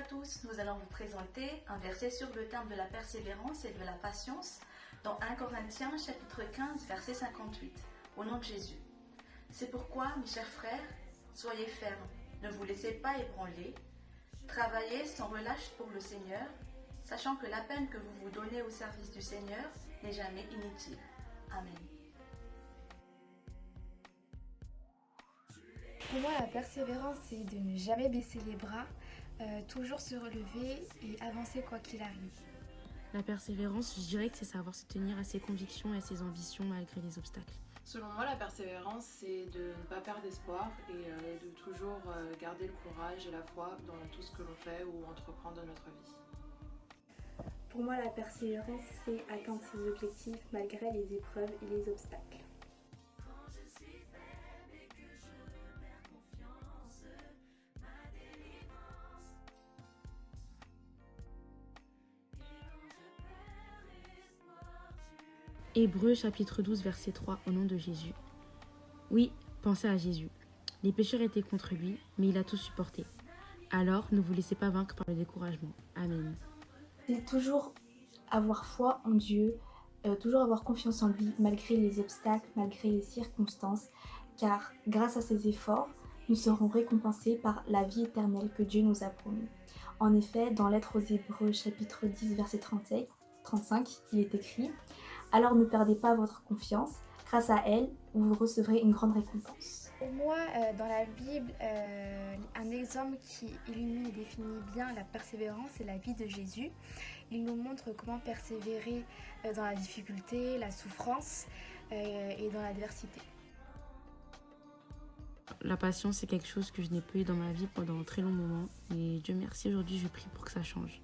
tous, nous allons vous présenter un verset sur le thème de la persévérance et de la patience dans 1 Corinthiens chapitre 15 verset 58, au nom de Jésus. C'est pourquoi, mes chers frères, soyez fermes, ne vous laissez pas ébranler, travaillez sans relâche pour le Seigneur, sachant que la peine que vous vous donnez au service du Seigneur n'est jamais inutile. Amen. Pour moi, la persévérance, c'est de ne jamais baisser les bras, toujours se relever et avancer quoi qu'il arrive. La persévérance, je dirais que c'est savoir se tenir à ses convictions et à ses ambitions malgré les obstacles. Selon moi, la persévérance, c'est de ne pas perdre espoir et de toujours garder le courage et la foi dans tout ce que l'on fait ou entreprend dans notre vie. Pour moi, la persévérance, c'est atteindre ses objectifs malgré les épreuves et les obstacles. Hébreux chapitre 12 verset 3 au nom de Jésus. Oui, pensez à Jésus. Les pécheurs étaient contre lui, mais il a tout supporté. Alors, ne vous laissez pas vaincre par le découragement. Amen. C'est toujours avoir foi en Dieu, toujours avoir confiance en lui malgré les obstacles, malgré les circonstances, car grâce à ces efforts, nous serons récompensés par la vie éternelle que Dieu nous a promis. En effet, dans l'Lettre aux Hébreux chapitre 10 verset 35, il est écrit « Alors ne perdez pas votre confiance, grâce à elle, vous recevrez une grande récompense. » Pour moi, dans la Bible, un exemple qui illumine et définit bien la persévérance, c'est la vie de Jésus. Il nous montre comment persévérer dans la difficulté, la souffrance et dans l'adversité. La patience, c'est quelque chose que je n'ai pas eu dans ma vie pendant un très long moment. Et Dieu merci, aujourd'hui, je prie pour que ça change.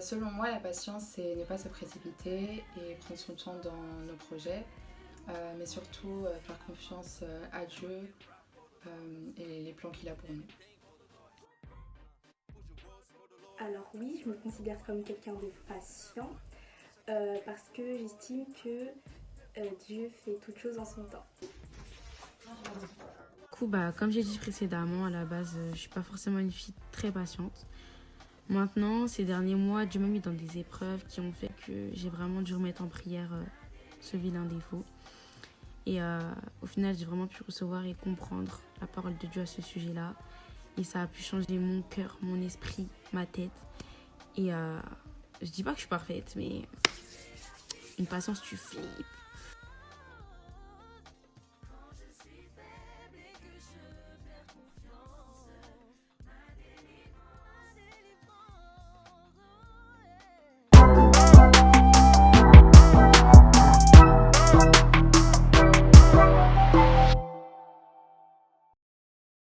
Selon moi, la patience, c'est ne pas se précipiter et prendre son temps dans nos projets, mais surtout faire confiance à Dieu et les plans qu'il a pour nous. Alors oui, je me considère comme quelqu'un de patient parce que j'estime que Dieu fait toutes choses en son temps. Du coup, comme j'ai dit précédemment, à la base, je suis pas forcément une fille très patiente. Maintenant, ces derniers mois, Dieu m'a mis dans des épreuves qui ont fait que j'ai vraiment dû remettre en prière ce vilain défaut. Et au final, j'ai vraiment pu recevoir et comprendre la parole de Dieu à ce sujet-là. Et ça a pu changer mon cœur, mon esprit, ma tête. Et je dis pas que je suis parfaite, mais une patience, tu flippes.